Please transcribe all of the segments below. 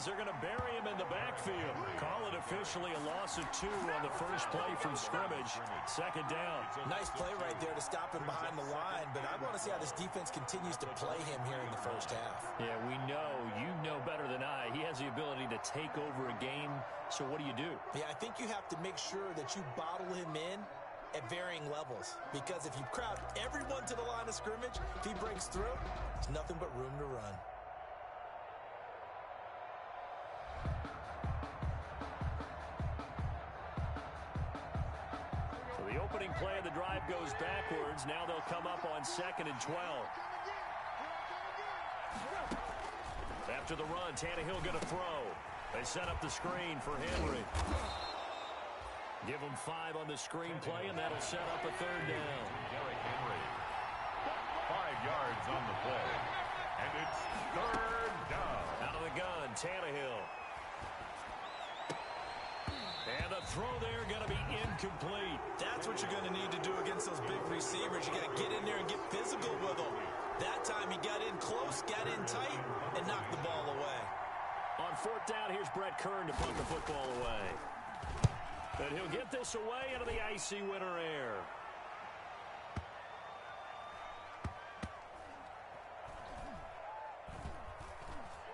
as they're going to bury him in the backfield. Call it officially a loss of 2 on the first play from scrimmage. Second down. Nice play right there to stop him behind the line, but I want to see how this defense continues to play him here in the first half. Yeah, we know, you know better than I, he has the ability to take over a game, so what do you do? Yeah, I think you have to make sure that you bottle him in at varying levels, because if you crowd everyone to the line of scrimmage, if he breaks through, there's nothing but room to run. So the opening play of the drive goes backwards. Now they'll come up on 2nd and 12. After the run, Tannehill going to throw. They set up the screen for Henry. Give him 5 on the screen play, and that'll set up a 3rd down. Derrick Henry. 5 yards on the play. And it's 3rd down. Out of the gun, Tannehill. And the throw there going to be incomplete. That's what you're going to need to do against those big receivers. You got to get in there and get physical with them. That time he got in close, got in tight, and knocked the ball away. On 4th down, here's Brett Kern to punt the football away. And he'll get this away into the icy winter air.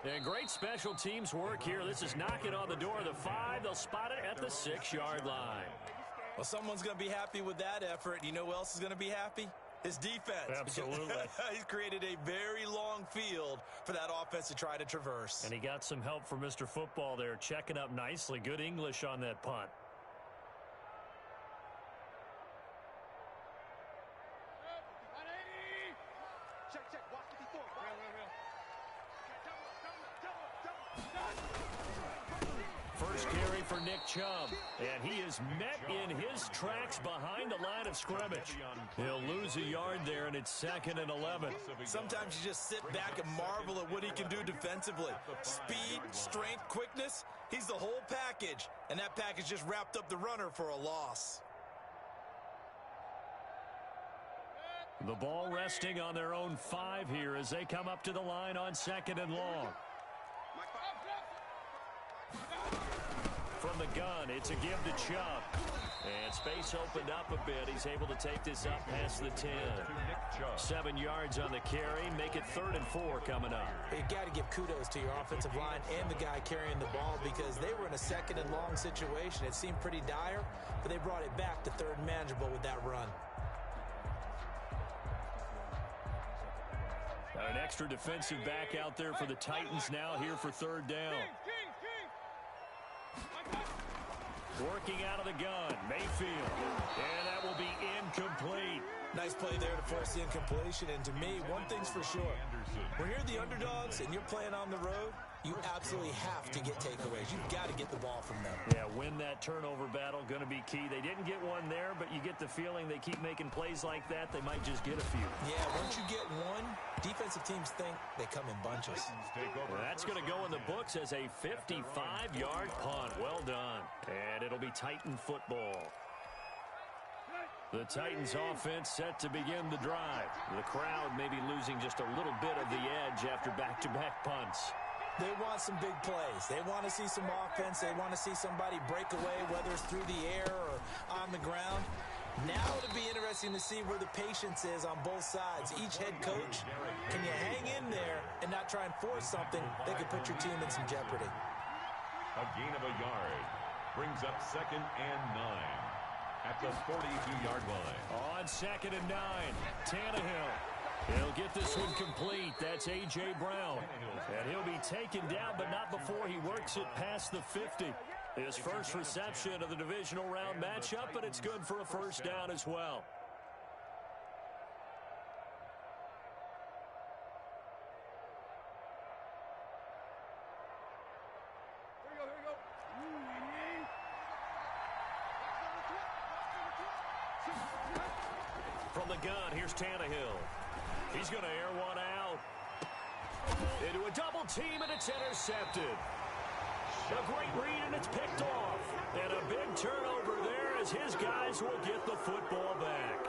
And great special teams work here. This is knocking on the door of the 5. They'll spot it at the 6-yard line. Well, someone's going to be happy with that effort. You know who else is going to be happy? His defense. Absolutely. He's created a very long field for that offense to try to traverse. And he got some help from Mr. Football there, checking up nicely. Good English on that punt. First carry for Nick Chubb, and he is met in his tracks behind the line of scrimmage. He'll lose a yard there, and it's 2nd and 11. Sometimes you just sit back and marvel at what he can do defensively. Speed, strength, quickness, he's the whole package, and that package just wrapped up the runner for a loss. The ball resting on their own 5 here as they come up to the line on 2nd and long. From the gun, it's a give to Chubb. And space opened up a bit. He's able to take this up past the 10. 7 yards on the carry. Make it 3rd and 4 coming up. You got to give kudos to your offensive line and the guy carrying the ball, because they were in a 2nd and long situation. It seemed pretty dire, but they brought it back to 3rd and manageable with that run. An extra defensive back out there for the Titans now here for 3rd down. Working out of the gun, Mayfield. And that will be incomplete. Nice play there to force the incompletion. And to me, one thing's for sure. When you're the underdogs and you're playing on the road, you absolutely have to get takeaways. You've got to get the ball from them. Yeah, win that turnover battle, going to be key. They didn't get one there, but you get the feeling they keep making plays like that, they might just get a few. Yeah, once you get one, defensive teams think they come in bunches. Well, that's going to go in the books as a 55-yard punt. Well done. And it'll be Titan football. The Titans offense set to begin the drive. The crowd may be losing just a little bit of the edge after back-to-back punts. They want some big plays. They want to see some offense. They want to see somebody break away, whether it's through the air or on the ground. Now it'll be interesting to see where the patience is on both sides. Each head coach, can you hang in there and not try and force something that could put your team in some jeopardy? A gain of a yard brings up 2nd and 9 at the 42-yard line. On 2nd and 9, Tannehill. He'll get this one complete. That's A.J. Brown. And he'll be taken down, but not before he works it past the 50. His first reception of the divisional round matchup, but it's good for a 1st down as well. From the gun, here's Tannehill. He's going to air one out. Into a double team, and it's intercepted. A great read, and it's picked off. And a big turnover there as his guys will get the football back.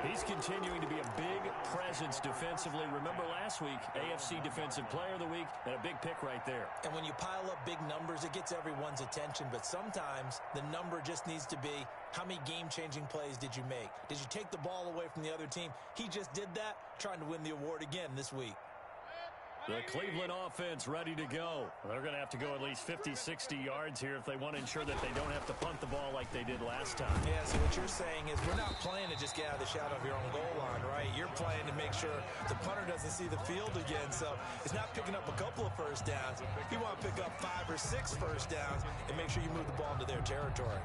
He's continuing to be a big presence defensively. Remember last week, AFC Defensive Player of the Week, and a big pick right there. And when you pile up big numbers, it gets everyone's attention. But sometimes the number just needs to be, how many game-changing plays did you make? Did you take the ball away from the other team? He just did that, trying to win the award again this week. The Cleveland offense ready to go. They're going to have to go at least 50, 60 yards here if they want to ensure that they don't have to punt the ball like they did last time. Yeah, so what you're saying is we're not playing to just get out of the shadow of your own goal line, right? You're playing to make sure the punter doesn't see the field again. So it's not picking up a couple of first downs. You want to pick up 5 or 6 first downs and make sure you move the ball into their territory.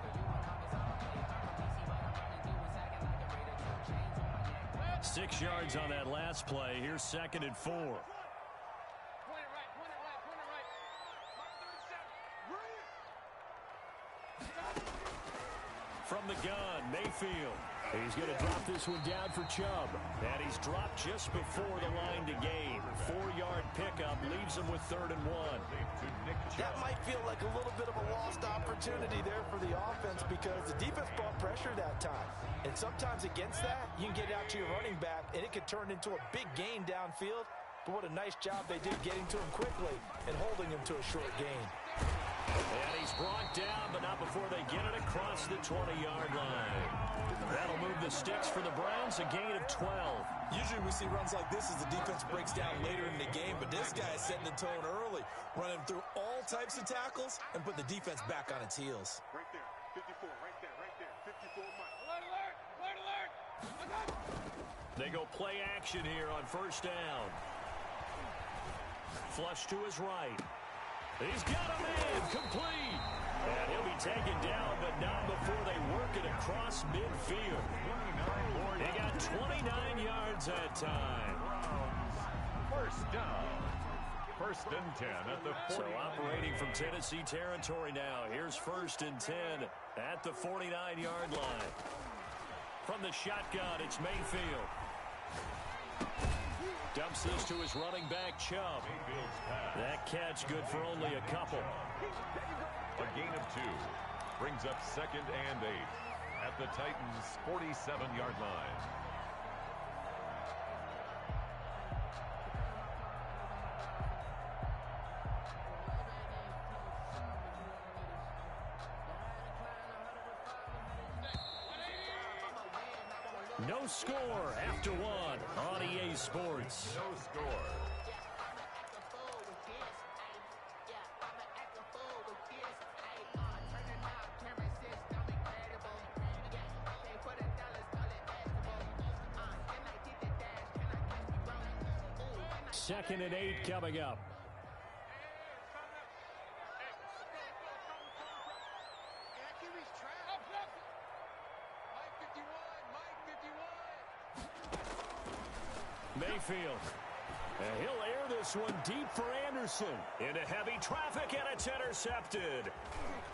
Six yards on that last play. Here's 2nd and 4. From the gun, Mayfield. He's going to drop this one down for Chubb. And he's dropped just before the line to gain. 4-yard pickup leaves him with 3rd and 1. That might feel like a little bit of a lost opportunity there for the offense because the defense brought pressure that time. And sometimes against that, you can get out to your running back, and it could turn into a big gain downfield. But what a nice job they did getting to him quickly and holding him to a short gain. And he's brought down, but not before they get it across the 20-yard line. That'll move the sticks for the Browns, a gain of 12. Usually we see runs like this as the defense breaks down later in the game, but this guy is setting the tone early, running through all types of tackles and put the defense back on its heels. Right there, 54, right there, 54 miles. Alert, alert, alert! They go play action here on 1st down. Flush to his right. He's got a man, complete. And he'll be taken down, but not before they work it across midfield. He got 29 yards that time. First down. 1st and 10 at the 40. So operating from Tennessee territory now. Here's 1st and 10 at the 49-yard line. From the shotgun, it's Mayfield. Dumps this to his running back, Chubb. That catch good for only a couple. A gain of 2. Brings up 2nd and 8 at the Titans' 47-yard line. No score after 1 on EA Sports. No score. Second and 8 coming up. Mayfield. And he'll air this one deep for Anderson. Into heavy traffic, and it's intercepted.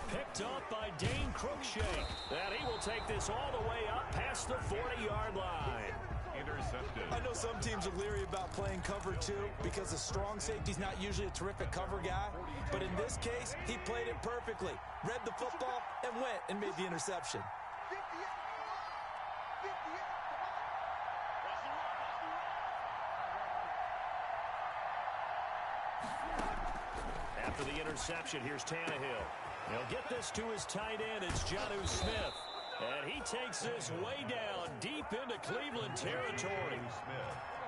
Picked up by Dane Cruikshank. And he will take this all the way up past the 40-yard line. Intercepted. I know some teams are leery about playing cover 2 because a strong safety's not usually a terrific cover guy. But in this case, he played it perfectly. Read the football and went and made the interception. After the interception, here's Tannehill. He'll get this to his tight end. It's Jonnu Smith. And he takes this way down, deep into Cleveland territory.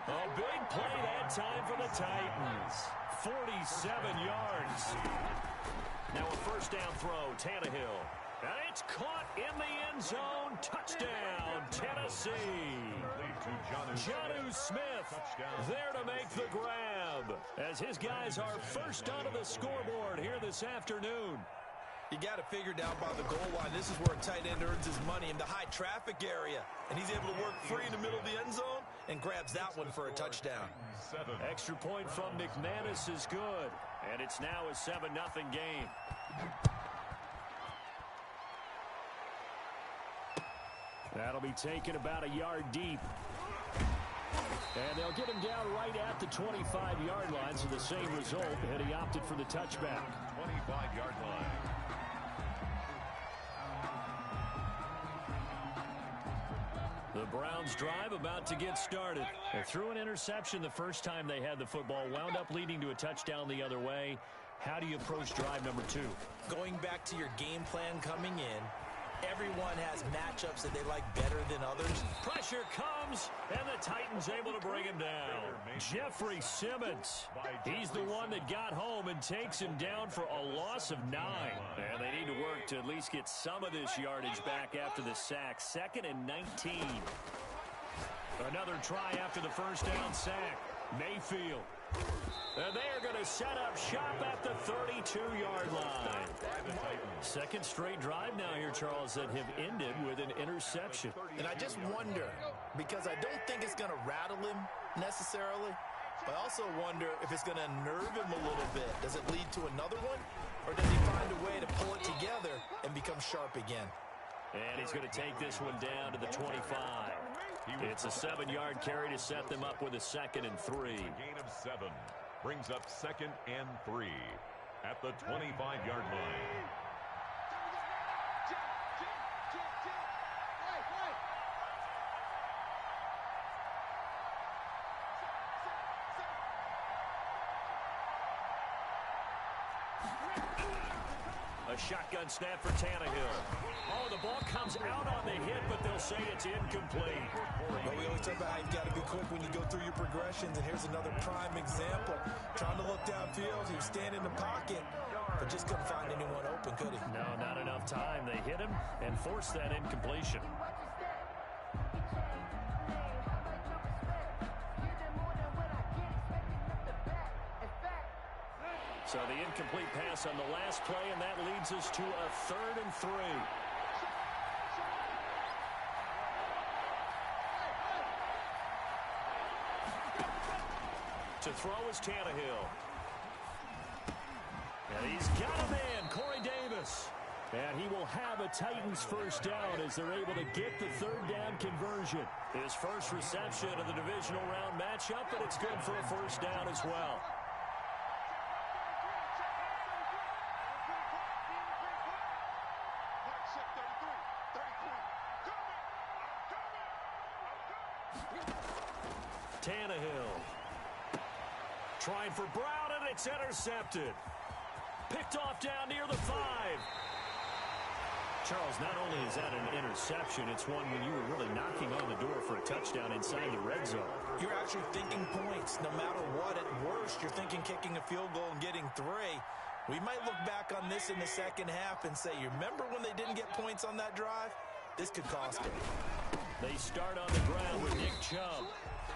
A big play that time for the Titans. 47 yards. Now a 1st down throw, Tannehill. And it's caught in the end zone. Touchdown, Tennessee. Jonnu Smith there to make the grab as his guys are first onto the scoreboard here this afternoon. You got to figure down by the goal line. This is where a tight end earns his money in the high traffic area. And he's able to work free in the middle of the end zone and grabs that one for a touchdown. Extra point from McManus is good. And it's now a 7-0 game. That'll be taken about a yard deep. And they'll get him down right at the 25-yard line, so the same result, and he opted for the touchback. 25-yard line. The Browns drive about to get started. They threw an interception the first time they had the football, wound up leading to a touchdown the other way. How do you approach drive number 2? Going back to your game plan coming in, everyone has matchups that they like better than others. Pressure comes, and the Titans able to bring him down. Jeffrey Simmons, he's the one that got home and takes him down for a loss of 9. And they need to work to at least get some of this yardage back after the sack. 2nd and 19. Another try after the first down sack. Mayfield. And they are going to set up shop at the 32-yard line. Second straight drive now here, Charles, that have ended with an interception. And I just wonder, because I don't think it's going to rattle him necessarily, but I also wonder if it's going to nerve him a little bit. Does it lead to another one? Or does he find a way to pull it together and become sharp again? And he's going to take this one down to the 25. It's a 7-yard carry to set them up with a 2nd and 3. A gain of 7 brings up 2nd and 3 at the 25-yard line. A shotgun snap for Tannehill. Oh, the ball comes out on the hit, but they'll say it's incomplete. Well, we always talk about how you've got to be quick when you go through your progressions, and here's another prime example. Trying to look downfield, he was standing in the pocket, but just couldn't find anyone open, could he? No, not enough time. They hit him and forced that incompletion. So the incomplete pass on the last play, and that leads us to a 3rd and 3. To throw is Tannehill. And he's got him in, Corey Davis. And he will have a Titans first down as they're able to get the 3rd down conversion. His first reception of the divisional round matchup, but it's good for a first down as well. Tannehill trying for Brown, and it's intercepted. Picked off down near the 5. Charles, not only is that an interception, it's one when you were really knocking on the door for a touchdown inside the red zone. You're actually thinking points. No matter what, at worst, you're thinking kicking a field goal and getting 3. We might look back on this in the second half and say, you remember when they didn't get points on that drive? This could cost them. They start on the ground with Nick Chubb.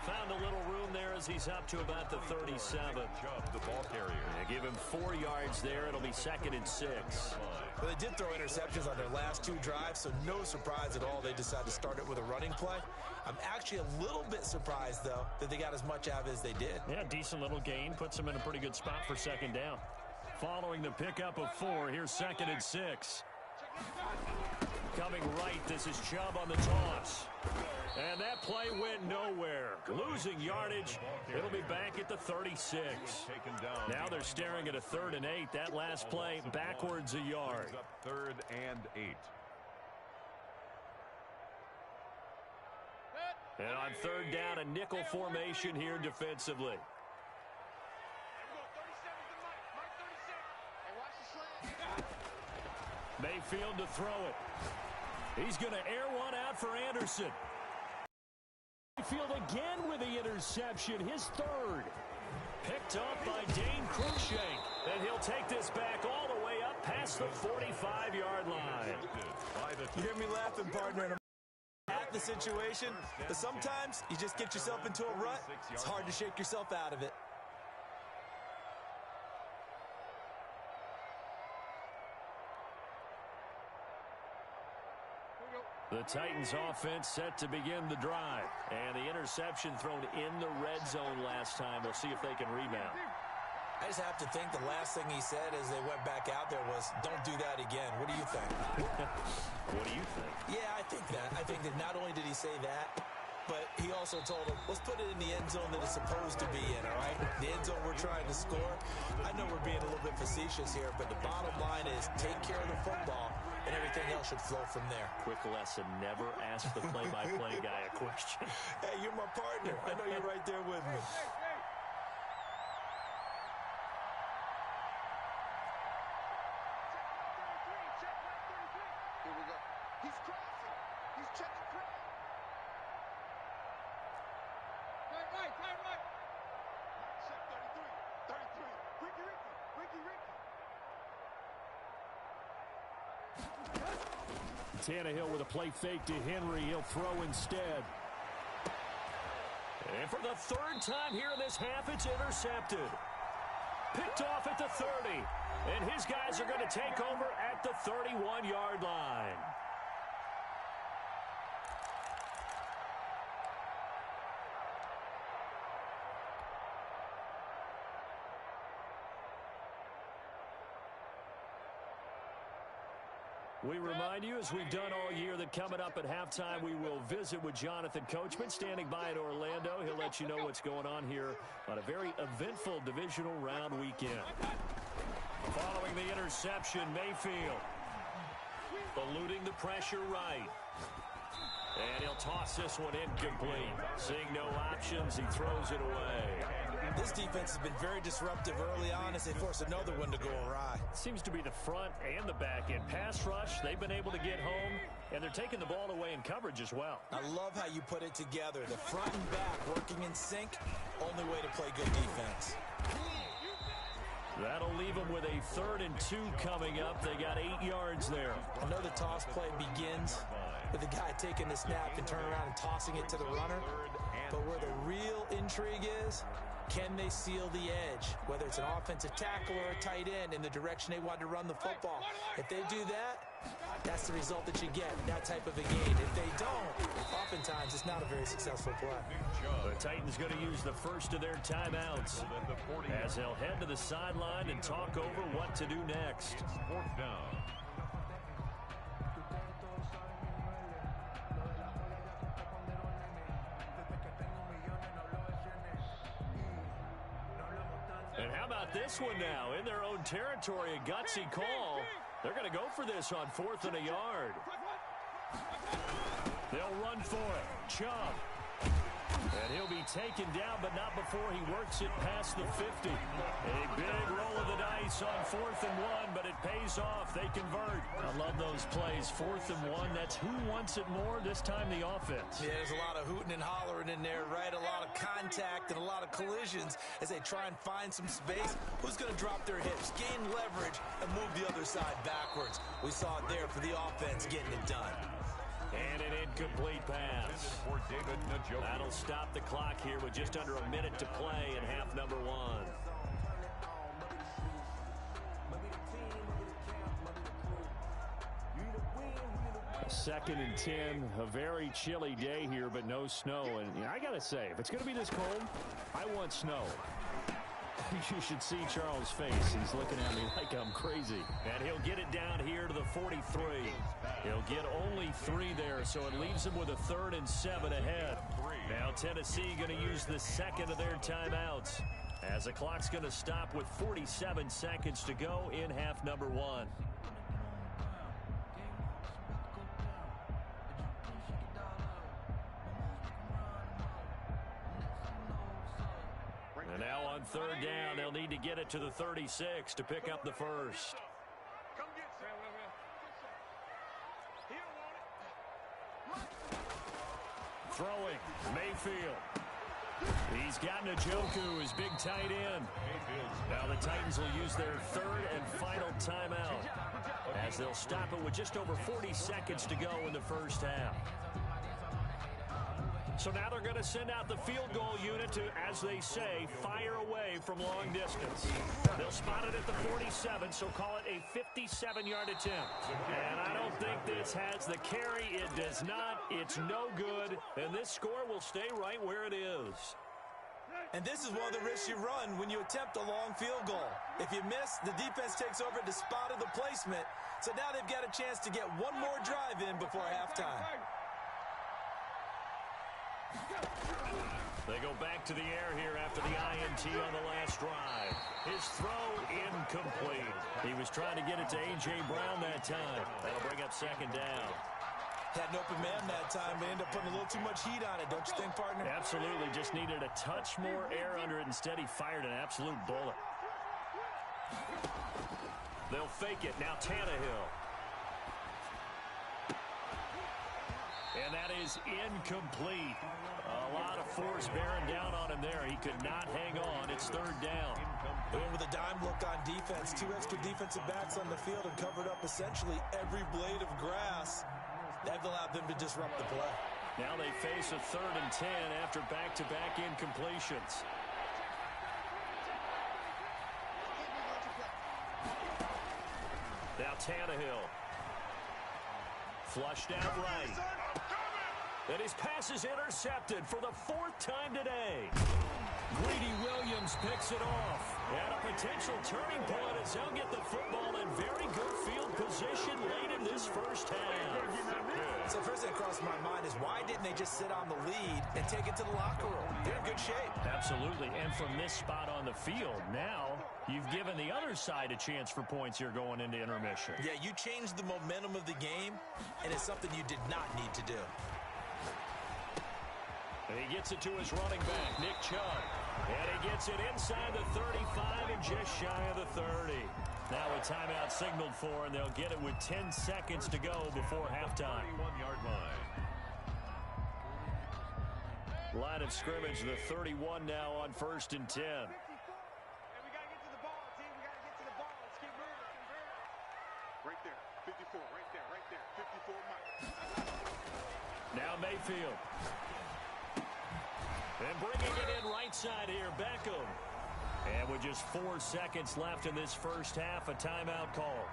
Found a little room there as he's up to about the 37. Chubb, the ball carrier. They give him 4 yards there. It'll be 2nd and 6. Well, they did throw interceptions on their last 2 drives, so no surprise at all they decided to start it with a running play. I'm actually a little bit surprised, though, that they got as much out of it as they did. Yeah, decent little gain. Puts them in a pretty good spot for 2nd down. Following the pickup of 4, here's 2nd and 6. Coming right, this is Chubb on the toss. And that play went nowhere. Losing yardage. It'll be back at the 36. Now they're staring at a 3rd and 8. That last play backwards a yard. 3rd and 8. And on 3rd down, a nickel formation here defensively. Mayfield to throw it. He's going to air one out for Anderson. Mayfield again with the interception, his 3rd. Picked up by Dane Cruikshank. And he'll take this back all the way up past the 45-yard line. You hear me laughing, partner. At the situation, but sometimes you just get yourself into a rut. It's hard to shake yourself out of it. The Titans offense set to begin the drive. And the interception thrown in the red zone last time. We'll see if they can rebound. I just have to think the last thing he said as they went back out there was, don't do that again. What do you think? What do you think? Yeah, I think that. I think that not only did he say that, but he also told him, let's put it in the end zone that it's supposed to be in, all right? The end zone we're trying to score. I know we're being a little bit facetious here, but the bottom line is take care of the football and everything else should flow from there. Quick lesson, never ask the play-by-play guy a question. Hey, you're my partner. I know you're right there with me. Here we go. He's crossing. He's checking cross. Right. Check 33. Ricky. Tannehill with a play fake to Henry. He'll throw instead. And for the third time here in this half, it's intercepted. Picked off at the 30. And his guys are going to take over at the 31-yard line. We remind you, as we've done all year, that coming up at halftime, we will visit with Jonathan Coachman, standing by in Orlando. He'll let you know what's going on here on a very eventful divisional round weekend. Following the interception, Mayfield eluding the pressure right. And he'll toss this one incomplete. Seeing no options, he throws it away. This defense has been very disruptive early on as they force another one to go awry. Seems to be the front and the back end. Pass rush, they've been able to get home, and they're taking the ball away in coverage as well. I love how you put it together. The front and back working in sync, only way to play good defense. That'll leave them with a 3rd and 2 coming up. They got 8 yards there. I know the toss play begins with the guy taking the snap and turning around and tossing it to the runner. But where the real intrigue is, can they seal the edge? Whether it's an offensive tackle or a tight end in the direction they want to run the football. If they do that, that's the result that you get, that type of a game. If they don't, oftentimes it's not a very successful play. The Titans going to use the first of their timeouts as they'll head to the sideline and talk over what to do next. It's 4th down. And how about this one now? In their own territory, a gutsy call. They're going to go for this on 4th and a yard. They'll run for it. Chubb. And he'll be taken down, but not before he works it past the 50. A big roll of the dice on 4th and 1, but it pays off. They convert. I love those plays. 4th and 1, that's who wants it more, this time the offense. Yeah, there's a lot of hooting and hollering in there, right? A lot of contact and a lot of collisions as they try and find some space. Who's going to drop their hips, gain leverage, and move the other side backwards? We saw it there for the offense getting it done. And an incomplete pass. That'll stop the clock here with just under a minute to play in half number 1. 2nd and 10, a very chilly day here, but no snow. And I got to say, if it's going to be this cold, I want snow. You should see Charles' face. He's looking at me like I'm crazy. And he'll get it down here to the 43. He'll get only 3 there, so it leaves him with a 3rd and 7 ahead. Now Tennessee going to use the 2nd of their timeouts as the clock's going to stop with 47 seconds to go in half number 1. And now on 3rd down, they'll need to get it to the 36 to pick up the first. Come get some. He don't want it. Throwing, Mayfield. He's got Njoku, his big tight end. Now the Titans will use their 3rd and final timeout as they'll stop it with just over 40 seconds to go in the first half. So now they're going to send out the field goal unit to, as they say, fire away from long distance. They'll spot it at the 47, so call it a 57-yard attempt. And I don't think this has the carry. It does not. It's no good. And this score will stay right where it is. And this is one of the risks you run when you attempt a long field goal. If you miss, the defense takes over to spot of the placement. So now they've got a chance to get one more drive in before halftime. They go back to the air here after the INT on the last drive. His throw incomplete. He was trying to get it to A.J. Brown that time. That'll bring up second down. Had an open man that time, but ended up putting a little too much heat on it, don't you think, partner? Absolutely. Just needed a touch more air under it. Instead, he fired an absolute bullet. They'll fake it. Now Tannehill. And that is incomplete. A lot of force bearing down on him there. He could not hang on. It's third down. They went with a dime look on defense. 2 extra defensive backs on the field and covered up essentially every blade of grass. That allowed them to disrupt the play. Now they face a 3rd and 10 after back-to-back incompletions. Now Tannehill. Flushed out right. And his pass is intercepted for the 4th time today. Greedy Williams picks it off. And a potential turning point as they'll get the football in very good field position late in this first half. So first thing that crossed my mind is why didn't they just sit on the lead and take it to the locker room? They're in good shape. Absolutely. And from this spot on the field, now you've given the other side a chance for points here going into intermission. Yeah, you changed the momentum of the game, and it's something you did not need to do. And he gets it to his running back, Nick Chubb. And he gets it inside the 35 and just shy of the 30. Now a timeout signaled for, and they'll get it with 10 seconds to go before halftime. 31-yard line. Line of scrimmage, the 31 now on 1st and 10. Hey, we got to get to the ball, team. We got to get to the ball. Let's keep moving. Right there. 54. Right there. Right there. 54 Mike. Now Mayfield. And bringing it in right side here, Beckham. And with just 4 seconds left in this first half, a timeout call.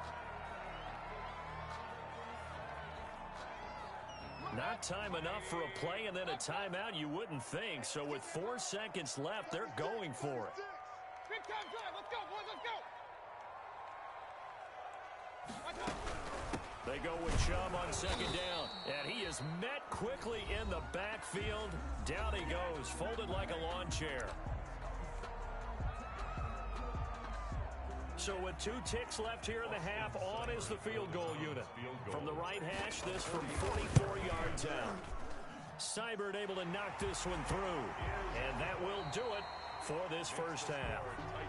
Not time enough for a play and then a timeout, you wouldn't think. So with 4 seconds left, they're going for it. Big time drive. Let's go, boys. Let's go. They go with Chubb on second down. And he is met quickly in the backfield. Down he goes, folded like a lawn chair. So with 2 ticks left here in the half, on is the field goal unit. From the right hash, this from 44 yards out. Seibert able to knock this one through. And that will do it for this first half.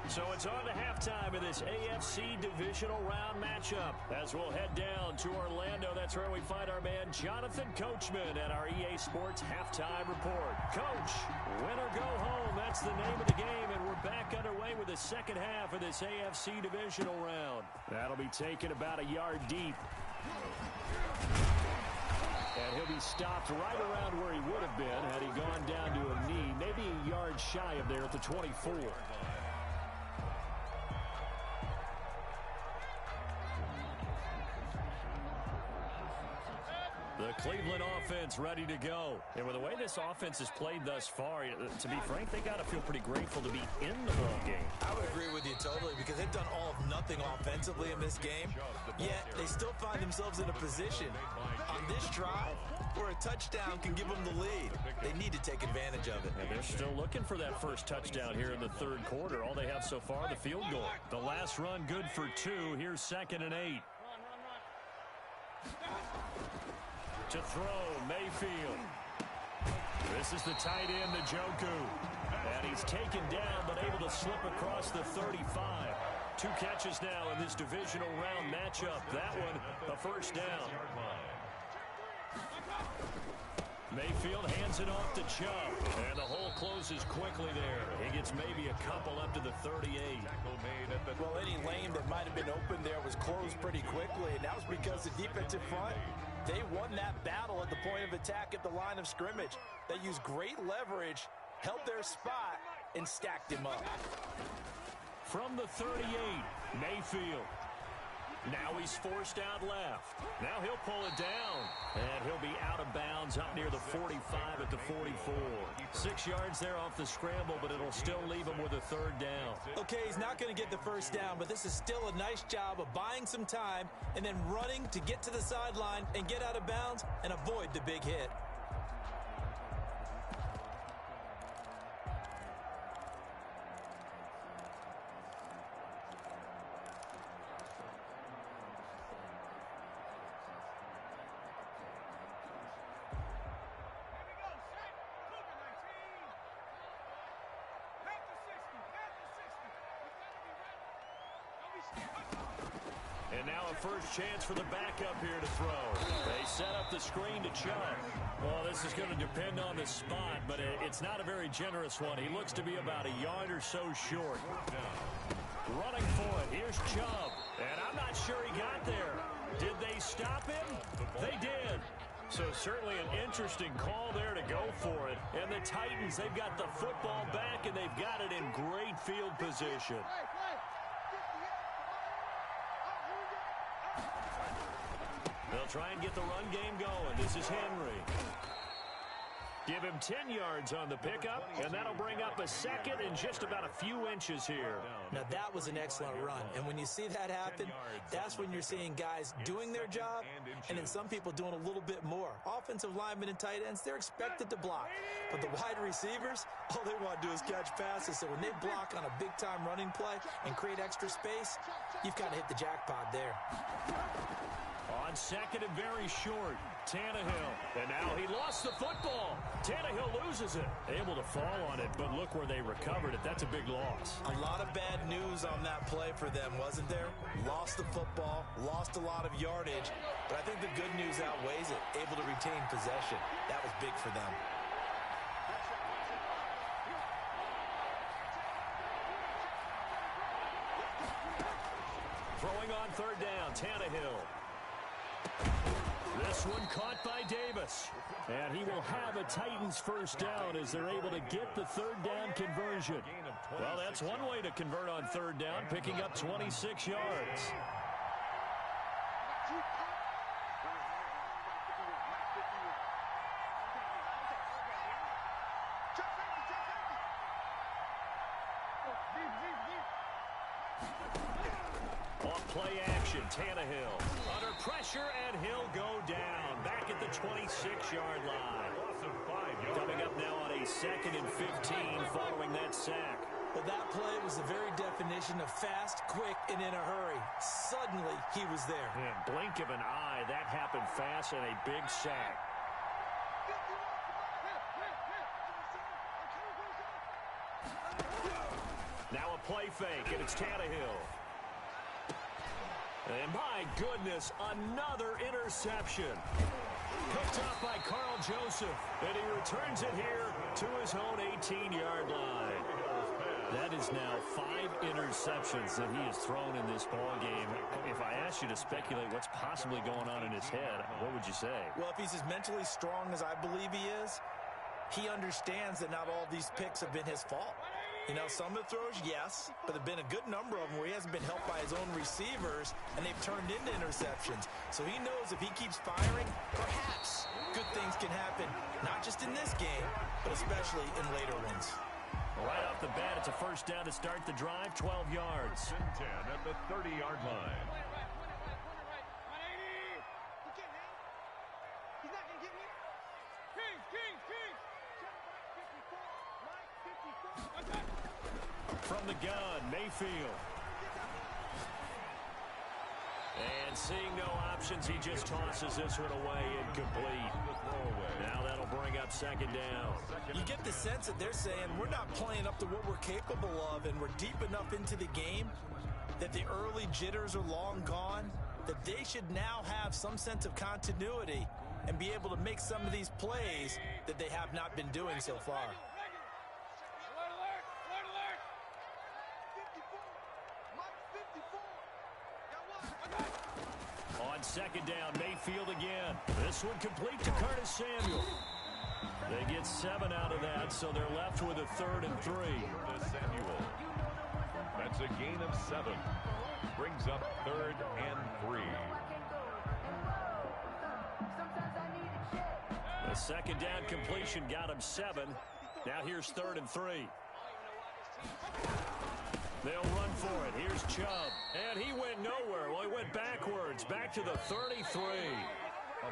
So it's on to halftime of this AFC divisional round matchup. As we'll head down to Orlando, that's where we find our man Jonathan Coachman at our EA Sports Halftime Report. Coach, win or go home, that's the name of the game, and we're back underway with the second half of this AFC divisional round. That'll be taken about a yard deep. And he'll be stopped right around where he would have been had he gone down to a knee, maybe a yard shy of there at the 24. The Cleveland offense ready to go. And with the way this offense has played thus far, to be frank, they got to feel pretty grateful to be in the ball game. I would agree with you totally because they've done all of nothing offensively in this game, yet they still find themselves in a position on this drive where a touchdown can give them the lead. They need to take advantage of it. And they're still looking for that first touchdown here in the third quarter. All they have so far, the field goal. The last run good for 2. Here's 2nd and 8. To throw, Mayfield. This is the tight end, Njoku. And he's taken down, but able to slip across the 35. 2 catches now in this divisional round matchup. That one, a first down. Mayfield hands it off to Chubb. And the hole closes quickly there. He gets maybe a couple up to the 38. Well, any lane that might have been open there was closed pretty quickly, and that was because the defensive front, they won that battle at the point of attack at the line of scrimmage. They used great leverage, held their spot, and stacked him up. From the 38, Mayfield. Now he's forced out left. Now he'll pull it down. And he'll be out of bounds up near the 45 at the 44. 6 yards there off the scramble, but it'll still leave him with a 3rd down. Okay, he's not going to get the first down, but this is still a nice job of buying some time and then running to get to the sideline and get out of bounds and avoid the big hit. And now a first chance for the backup here to throw. They set up the screen to Chubb. Well, this is going to depend on the spot, but it's not a very generous one. He looks to be about a yard or so short. Running for it. Here's Chubb. And I'm not sure he got there. Did they stop him? They did. So certainly an interesting call there to go for it. And the Titans, they've got the football back, and they've got it in great field position. They'll try and get the run game going. This is Henry. Give him 10 yards on the pickup, and that'll bring up a second and just about a few inches here. Now, that was an excellent run. And when you see that happen, that's when you're seeing guys doing their job and then some people doing a little bit more. Offensive linemen and tight ends, they're expected to block. But the wide receivers, all they want to do is catch passes. So when they block on a big-time running play and create extra space, you've kind of hit the jackpot there. On second and very short, Tannehill. And now he lost the football. Tannehill loses it. Able to fall on it, but look where they recovered it. That's a big loss. A lot of bad news on that play for them, wasn't there? Lost the football, lost a lot of yardage, but I think the good news outweighs it. Able to retain possession. That was big for them. Throwing on third down, Tannehill. This one caught by Davis. And he will have a Titans first down as they're able to get the third down conversion. Well, that's one way to convert on third down, picking up 26 yards. Play action, Tannehill under pressure, and he'll go down back at the 26-yard line. Coming up now on a 2nd and 15 following that sack. Well, that play was the very definition of fast, quick, and in a hurry. Suddenly, he was there. And blink of an eye, that happened fast and a big sack. Now a play fake, and it's Tannehill. And my goodness, another interception. Picked off by Carl Joseph, and he returns it here to his own 18-yard line. That is now 5 interceptions that he has thrown in this ball game. If I asked you to speculate what's possibly going on in his head, what would you say? Well, if he's as mentally strong as I believe he is, he understands that not all these picks have been his fault. You know, some of the throws, yes, but there have been a good number of them where he hasn't been helped by his own receivers, and they've turned into interceptions. So he knows if he keeps firing, perhaps good things can happen, not just in this game, but especially in later ones. Right off the bat, it's a first down to start the drive, 12 yards. 10 at the 30-yard line. From the gun, Mayfield. And seeing no options, he just tosses this one away, incomplete. Now that'll bring up second down. You get the sense that they're saying we're not playing up to what we're capable of, and we're deep enough into the game that the early jitters are long gone, that they should now have some sense of continuity and be able to make some of these plays that they have not been doing so far. On second down, Mayfield again. This one complete to Curtis Samuel. They get 7 out of that, so they're left with a 3rd and 3. To Samuel. That's a gain of 7. Brings up 3rd and 3. The second down completion got him 7. Now here's 3rd and 3. They'll run for it. Here's Chubb. And he went nowhere. Well, he went backwards, back to the 33.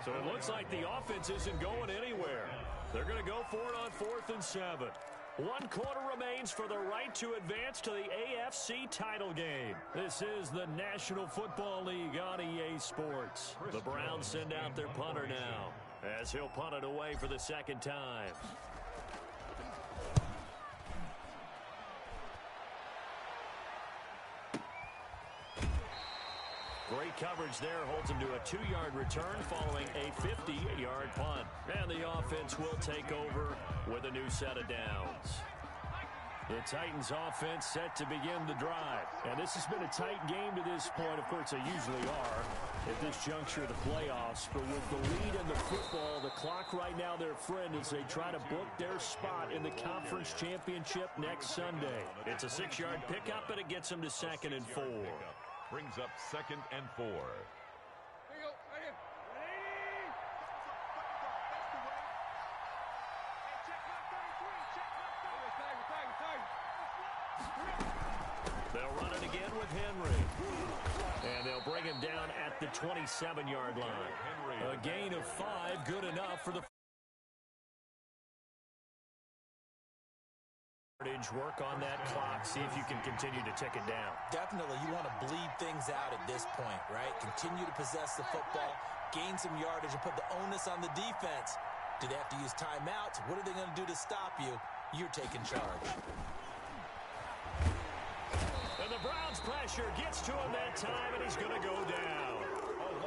So it looks like the offense isn't going anywhere. They're going to go for it on 4th and 7. 1 quarter remains for the right to advance to the AFC title game. This is the National Football League on EA Sports. The Browns send out their punter now, as he'll punt it away for the 2nd time. Great Great coverage there holds him to a 2-yard return following a 50-yard punt. And the offense will take over with a new set of downs. The Titans offense set to begin the drive. And this has been a tight game to this point. Of course, they usually are at this juncture of the playoffs. But with the lead in the football, the clock right now their friend as they try to book their spot in the conference championship next Sunday. It's a 6-yard pickup, and it gets them to 2nd and 4. Brings up 2nd and 4. They'll run it again with Henry. And they'll bring him down at the 27-yard line. A gain of 5, good enough for the work on that clock, see if you can continue to tick it down. Definitely, you want to bleed things out at this point, right? Continue to possess the football, gain some yardage, and put the onus on the defense. Do they have to use timeouts? What are they going to do to stop you? You're taking charge. And the Browns' pressure gets to him that time, and he's going to go down.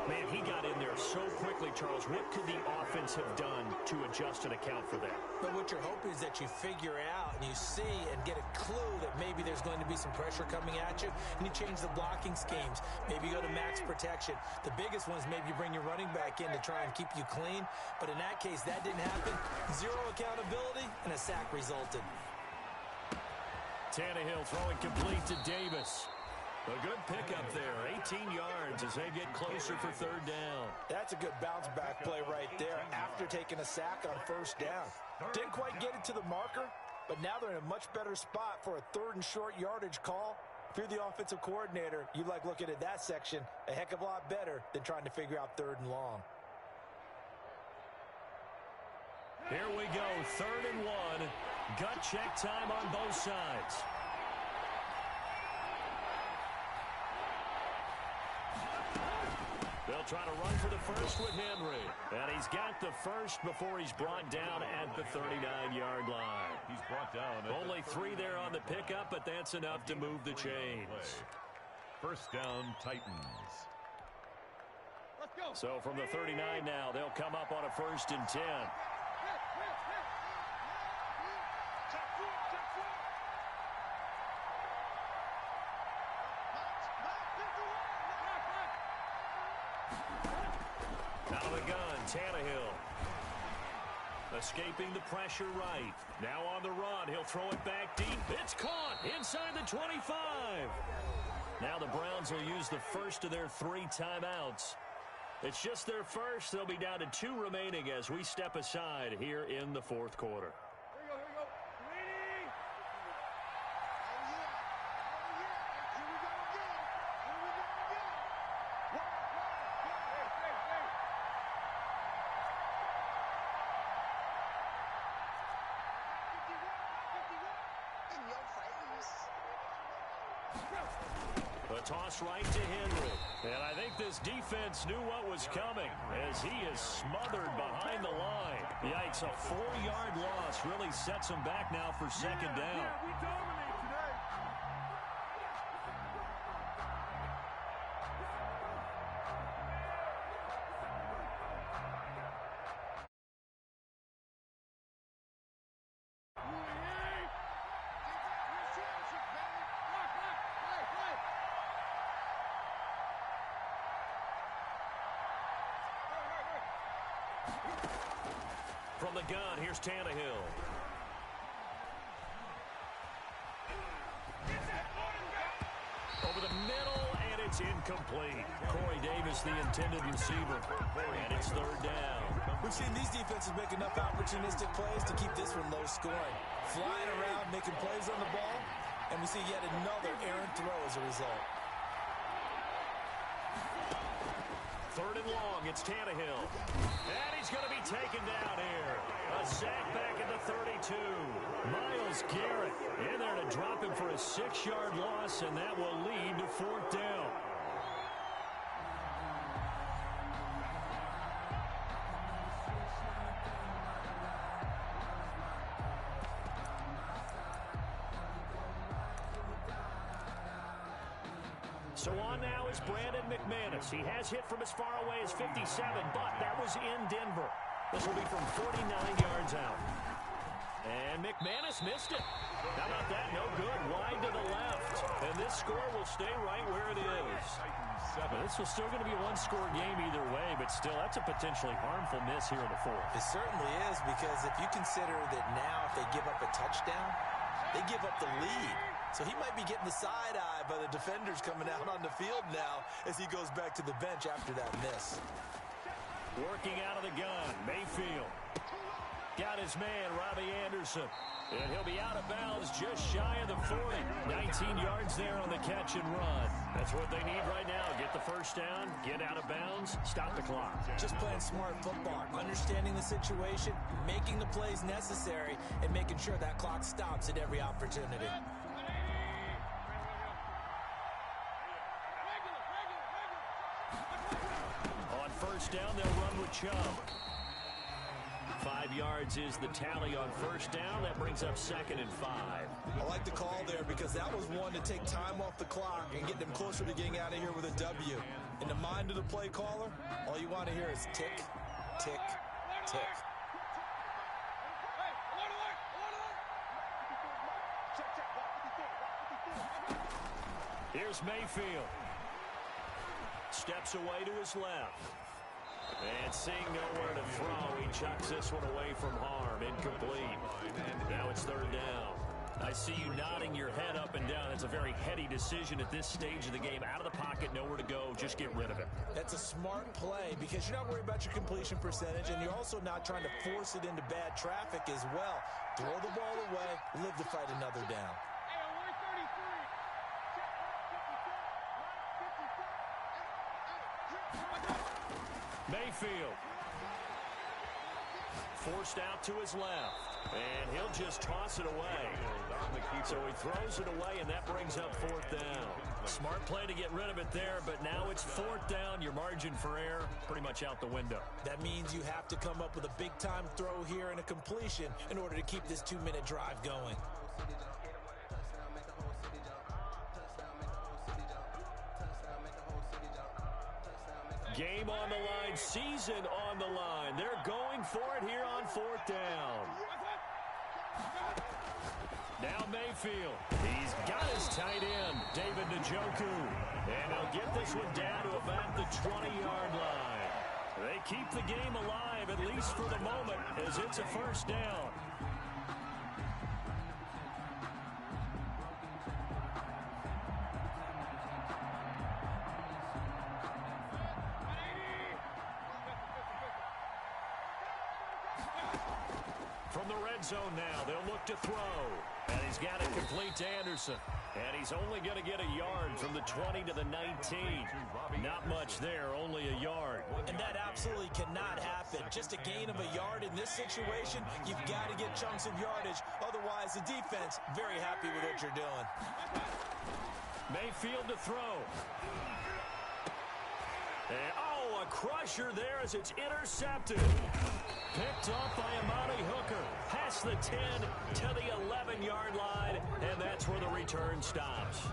Man, he got in there so quickly, Charles. What could the offense have done to adjust and account for that? But what you're hoping is that you figure out and you see and get a clue that maybe there's going to be some pressure coming at you, and you change the blocking schemes. Maybe you go to max protection. The biggest one is maybe you bring your running back in to try and keep you clean. But in that case, that didn't happen. 0 accountability, and a sack resulted. Tannehill throwing complete to Davis. A good pickup there, 18 yards as they get closer for 3rd down. That's a good bounce-back play right there after taking a sack on 1st down. Didn't quite get it to the marker, but now they're in a much better spot for a 3rd and short yardage call. If you're the offensive coordinator, you like looking at that section a heck of a lot better than trying to figure out 3rd and long. Here we go, 3rd and 1. Gut check time on both sides. They'll try to run for the first with Henry. And he's got the first before he's brought down at the 39-yard line. He's brought down. Only 3 there on the pickup, but that's enough to move the chains. 1st down, Titans. Let's go. So from the 39 now, they'll come up on a 1st and 10. Out of the gun, Tannehill. Escaping the pressure right. Now on the run, he'll throw it back deep. It's caught inside the 25. Now the Browns will use the first of their 3 timeouts. It's just their first. They'll be down to 2 remaining as we step aside here in the 4th quarter. Here we go. Ready? Here we go again. A toss right to Henry. And I think this defense knew what was coming as he is smothered behind the line. Yikes, a 4-yard loss really sets him back now for 2nd down. Yeah, we dominate today. From the gun, here's Tannehill. Over the middle, and it's incomplete. Corey Davis, the intended receiver. And it's 3rd down. We've seen these defenses make enough opportunistic plays to keep this one low scoring. Flying around, making plays on the ball, and we see yet another errant throw as a result. 3rd and long, it's Tannehill. And he's going to be taken down here. A sack back at the 32. Myles Garrett in there to drop him for a 6-yard loss, and that will lead to 4th down. So on now is Brandon McManus. He has hit from as far away as 57, but that was in Denver. This will be from 49 yards out. And McManus missed it. How about that? No good. Wide to the left. And this score will stay right where it is. This was still going to be a one-score game either way, but still, that's a potentially harmful miss here in the fourth. It certainly is, because if you consider that now if they give up a touchdown, they give up the lead. So he might be getting the side eye by the defenders coming out on the field now as he goes back to the bench after that miss. Working out of the gun, Mayfield. Got his man, Robbie Anderson. And he'll be out of bounds just shy of the 40. 19 yards there on the catch and run. That's what they need right now. Get the first down, get out of bounds, stop the clock. Just playing smart football, understanding the situation, making the plays necessary, and making sure that clock stops at every opportunity. On first down, they'll run with Chubb. 5 yards is the tally on first down. That brings up 2nd and 5. I like the call there because that was one to take time off the clock and get them closer to getting out of here with a W. In the mind of the play caller, all you want to hear is tick, tick, tick. Here's Mayfield. Steps away to his left. And seeing nowhere to throw, he chucks this one away from harm. Incomplete. Now it's 3rd down. I see you nodding your head up and down. It's a very heady decision at this stage of the game. Out of the pocket, nowhere to go. Just get rid of it. That's a smart play because you're not worried about your completion percentage, and you're also not trying to force it into bad traffic as well. Throw the ball away, live to fight another down. Mayfield. Forced out to his left. And he'll just toss it away. So he throws it away, and that brings up 4th down. Smart play to get rid of it there, but now it's 4th down. Your margin for error pretty much out the window. That means you have to come up with a big-time throw here and a completion in order to keep this 2-minute drive going. Game on the line, season on the line. They're going for it here on 4th down. Now Mayfield. He's got his tight end, David Njoku. And he'll get this one down to about the 20-yard line. They keep the game alive, at least for the moment, as it's a 1st down. From the red zone now, they'll look to throw. And he's got it complete to Anderson. And he's only going to get a yard from the 20 to the 19. Not much there, only a yard. And that absolutely cannot happen. Just a gain of a yard in this situation, you've got to get chunks of yardage. Otherwise, the defense, very happy with what you're doing. Mayfield to throw. And, a crusher there as it's intercepted. Picked off by Amani Hooker. Past the 10 to the 11-yard line, and that's where the return stops.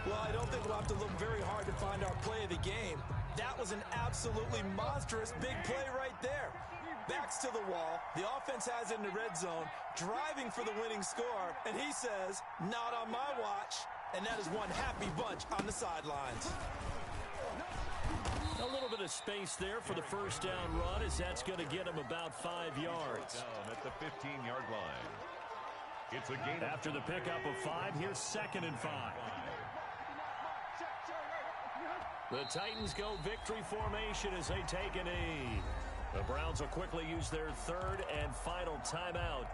Well, I don't think we'll have to look very hard to find our play of the game. That was an absolutely monstrous big play right there. Backs to the wall. The offense has it in the red zone, driving for the winning score, and he says, not on my watch. And that is one happy bunch on the sidelines. A little bit of space there for the first down run, as that's going to get him about 5 yards. At the 15-yard line. It's a gain. After the pickup of 5, here's 2nd and 5. The Titans go victory formation as they take a knee. The Browns will quickly use their 3rd and final timeout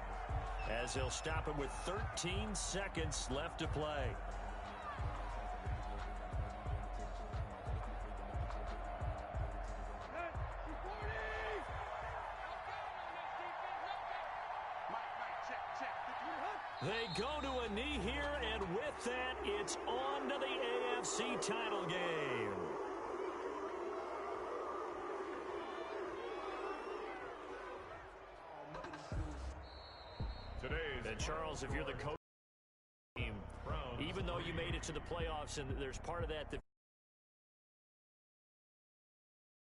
as they'll stop it with 13 seconds left to play. They go to a knee here, and with that, it's on to the AFC title game. And Charles, if you're the coach team, even though you made it to the playoffs, and there's part of that